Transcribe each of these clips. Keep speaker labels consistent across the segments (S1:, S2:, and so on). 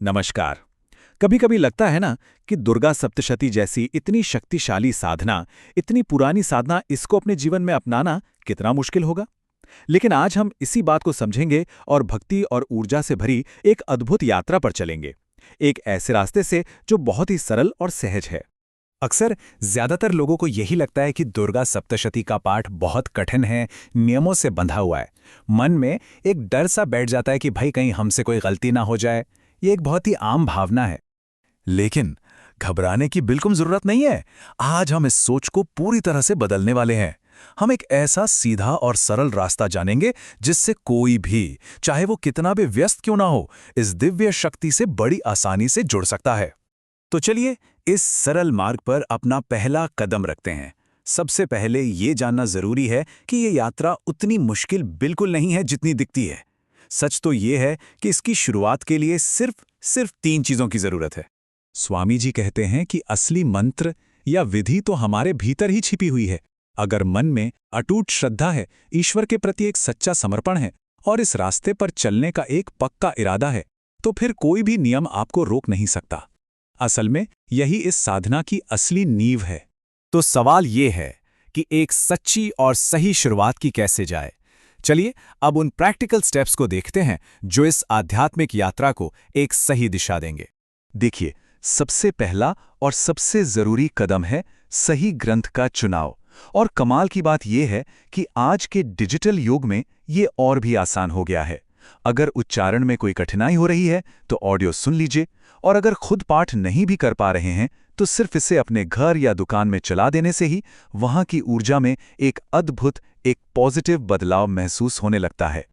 S1: नमस्कार। कभी कभी लगता है ना कि दुर्गा सप्तशती जैसी इतनी शक्तिशाली साधना, इतनी पुरानी साधना, इसको अपने जीवन में अपनाना कितना मुश्किल होगा। लेकिन आज हम इसी बात को समझेंगे और भक्ति और ऊर्जा से भरी एक अद्भुत यात्रा पर चलेंगे। एक ऐसे रास्ते से जो बहुत ही सरल और सहज है।
S2: अक्सर ज्यादातर लोगों को यही लगता है कि दुर्गा सप्तशती का पाठ बहुत कठिन है, नियमों से बंधा हुआ है। मन में एक डर सा बैठ जाता है कि भाई कहीं हमसे कोई गलती ना हो जाए। ये एक बहुत ही आम भावना है।
S3: लेकिन घबराने की बिल्कुल जरूरत नहीं है। आज हम इस सोच को पूरी तरह से बदलने वाले हैं। हम एक ऐसा सीधा और सरल रास्ता जानेंगे जिससे कोई भी, चाहे वो कितना भी व्यस्त क्यों ना हो, इस दिव्य शक्ति से बड़ी आसानी से जुड़ सकता है।
S2: तो चलिए इस सरल मार्ग पर अपना पहला कदम रखते हैं। सबसे पहले ये जानना जरूरी है कि ये यात्रा उतनी मुश्किल बिल्कुल नहीं है जितनी दिखती है। सच तो ये है कि इसकी शुरुआत के लिए सिर्फ 3 चीजों की जरूरत है।
S3: स्वामी जी कहते हैं कि असली मंत्र या विधि तो हमारे भीतर ही छिपी हुई है। अगर मन में अटूट श्रद्धा है, ईश्वर के प्रति एक सच्चा समर्पण है और इस रास्ते पर चलने का एक पक्का इरादा है, तो फिर कोई भी नियम आपको रोक नहीं सकता। असल में यही इस साधना की असली नींव है।
S2: तो सवाल ये है कि एक सच्ची और सही शुरुआत की कैसे जाए। चलिए अब उन प्रैक्टिकल स्टेप्स को देखते हैं जो इस आध्यात्मिक यात्रा को एक सही दिशा देंगे।
S3: देखिए, सबसे पहला और सबसे जरूरी कदम है सही ग्रंथ का चुनाव। और कमाल की बात यह है कि आज के डिजिटल युग में ये और भी आसान हो गया है। अगर उच्चारण में कोई कठिनाई हो रही है तो ऑडियो सुन लीजिए, और अगर खुद पाठ नहीं भी कर पा रहे हैं तो सिर्फ इसे अपने घर या दुकान में चला देने से ही वहां की ऊर्जा में एक अद्भुत, एक पॉजिटिव बदलाव महसूस होने लगता है।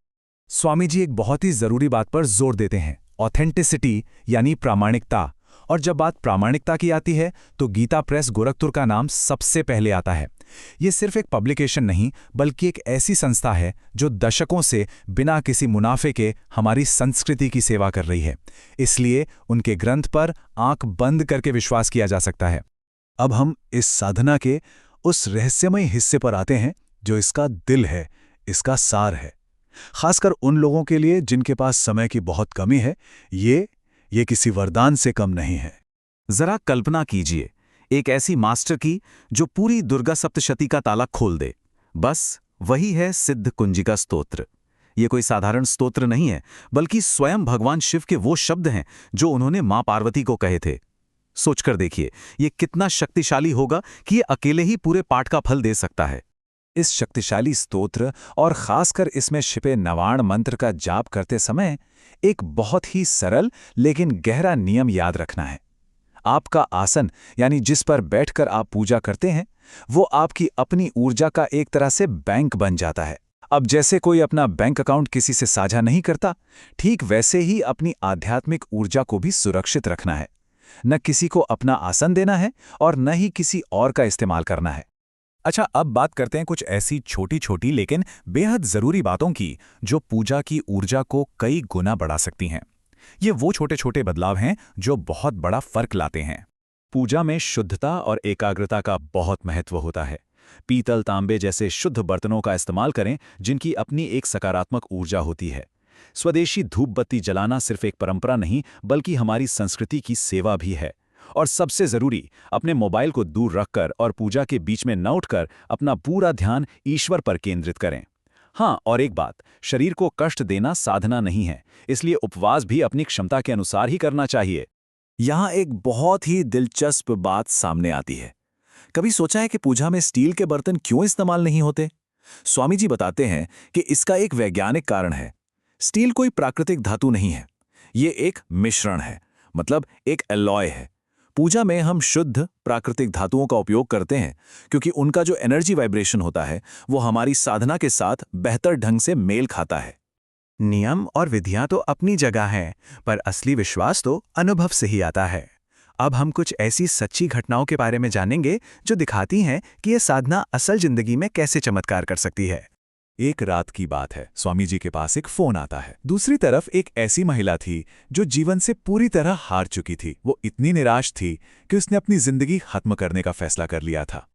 S2: स्वामी जी एक बहुत ही जरूरी बात पर जोर देते हैं, ऑथेंटिसिटी यानी प्रामाणिकता। और जब बात प्रामाणिकता की आती है तो गीता प्रेस गोरखपुर का नाम सबसे पहले आता है। ये सिर्फ एक पब्लिकेशन नहीं बल्कि एक ऐसी संस्था है जो दशकों से बिना किसी मुनाफे के हमारी संस्कृति की सेवा कर रही है। इसलिए उनके ग्रंथ पर आंख बंद करके विश्वास किया जा सकता है।
S3: अब हम इस साधना के उस रहस्यमय हिस्से पर आते हैं जो इसका दिल है, इसका सार है। खासकर उन लोगों के लिए जिनके पास समय की बहुत कमी है, ये किसी वरदान से कम नहीं है।
S2: जरा कल्पना कीजिए एक ऐसी मास्टर की जो पूरी दुर्गा सप्तशती का ताला खोल दे। बस वही है सिद्ध कुंजिका स्तोत्र। ये कोई साधारण स्तोत्र नहीं है बल्कि स्वयं भगवान शिव के वो शब्द हैं जो उन्होंने मां पार्वती को कहे थे। सोचकर देखिए ये कितना शक्तिशाली होगा कि ये अकेले ही पूरे पाठ का फल दे सकता है।
S3: इस शक्तिशाली स्तोत्र और खासकर इसमें छिपे नवाण मंत्र का जाप करते समय एक बहुत ही सरल लेकिन गहरा नियम याद रखना है। आपका आसन, यानी जिस पर बैठकर आप पूजा करते हैं, वो आपकी अपनी ऊर्जा का एक तरह से बैंक बन जाता है। अब जैसे कोई अपना बैंक अकाउंट किसी से साझा नहीं करता, ठीक वैसे ही अपनी आध्यात्मिक ऊर्जा को भी सुरक्षित रखना है। न किसी को अपना आसन देना है और न ही किसी और का इस्तेमाल करना है।
S2: अच्छा, अब बात करते हैं कुछ ऐसी छोटी छोटी लेकिन बेहद जरूरी बातों की जो पूजा की ऊर्जा को कई गुना बढ़ा सकती हैं। ये वो छोटे छोटे बदलाव हैं जो बहुत बड़ा फर्क लाते हैं। पूजा में शुद्धता और एकाग्रता का बहुत महत्व होता है। पीतल, तांबे जैसे शुद्ध बर्तनों का इस्तेमाल करें जिनकी अपनी एक सकारात्मक ऊर्जा होती है। स्वदेशी धूप बत्ती जलाना सिर्फ एक परंपरा नहीं बल्कि हमारी संस्कृति की सेवा भी है। और सबसे जरूरी, अपने मोबाइल को दूर रखकर और पूजा के बीच में न उठकर अपना पूरा ध्यान ईश्वर पर केंद्रित करें। हाँ, और एक बात, शरीर को कष्ट देना साधना नहीं है, इसलिए उपवास भी अपनी क्षमता के अनुसार ही करना चाहिए।
S3: यहाँ एक बहुत ही दिलचस्प बात सामने आती है। कभी सोचा है कि पूजा में स्टील के बर्तन क्यों इस्तेमाल नहीं होते? स्वामी जी बताते हैं कि इसका एक वैज्ञानिक कारण है। स्टील कोई प्राकृतिक धातु नहीं है, ये एक मिश्रण है, मतलब एक एलॉय है। पूजा में हम शुद्ध प्राकृतिक धातुओं का उपयोग करते हैं क्योंकि उनका जो एनर्जी वाइब्रेशन होता है वो हमारी साधना के साथ बेहतर ढंग से मेल खाता है।
S2: नियम और विधियां तो अपनी जगह हैं, पर असली विश्वास तो अनुभव से ही आता है। अब हम कुछ ऐसी सच्ची घटनाओं के बारे में जानेंगे जो दिखाती हैं कि यह साधना असल जिंदगी में कैसे चमत्कार कर सकती है।
S3: एक रात की बात है, स्वामी जी के पास एक फोन आता है। दूसरी तरफ एक ऐसी महिला थी जो जीवन से पूरी तरह हार चुकी थी। वो इतनी निराश थी कि उसने अपनी जिंदगी खत्म करने का फैसला कर लिया था।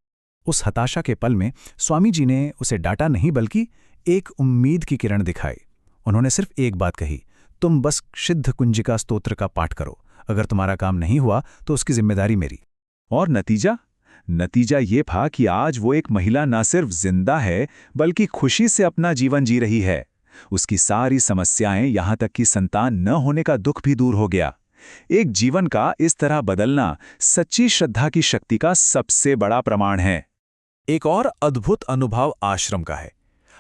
S2: उस हताशा के पल में स्वामी जी ने उसे डांटा नहीं बल्कि एक उम्मीद की किरण दिखाई। उन्होंने सिर्फ एक बात कही,
S3: तुम बस सिद्ध कुंजिका स्तोत्र का पाठ करो। अगर तुम्हारा काम नहीं हुआ तो उसकी जिम्मेदारी मेरी।
S2: और नतीजा? नतीजा ये था कि आज वो एक महिला न सिर्फ जिंदा है बल्कि खुशी से अपना जीवन जी रही है। उसकी सारी समस्याएं, यहां तक कि संतान न होने का दुख भी दूर हो गया। एक जीवन का इस तरह बदलना सच्ची श्रद्धा की शक्ति का सबसे बड़ा प्रमाण है।
S1: एक और अद्भुत अनुभव आश्रम का है।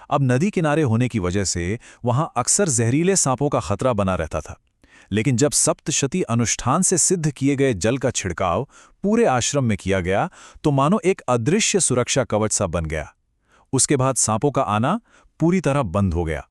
S1: अब नदी किनारे होने की वजह से वहां अक्सर जहरीले सांपों का खतरा बना रहता था। लेकिन जब सप्तशती अनुष्ठान से सिद्ध किए गए जल का छिड़काव पूरे आश्रम में किया गया तो मानो एक अदृश्य सुरक्षा कवच सा बन गया। उसके बाद सांपों का आना पूरी तरह बंद हो गया।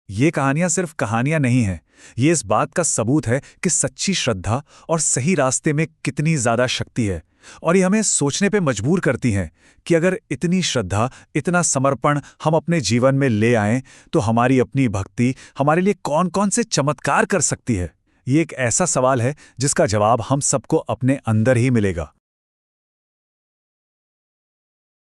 S2: ये कहानियां सिर्फ कहानियां नहीं हैं, ये इस बात का सबूत है कि सच्ची श्रद्धा और सही रास्ते में कितनी ज्यादा शक्ति है। और ये हमें सोचने पे मजबूर करती हैं कि अगर इतनी श्रद्धा, इतना समर्पण हम अपने जीवन में ले आएं तो हमारी अपनी भक्ति हमारे लिए कौन कौन से चमत्कार कर सकती है। ये एक ऐसा सवाल है जिसका जवाब हम सबको अपने अंदर ही मिलेगा।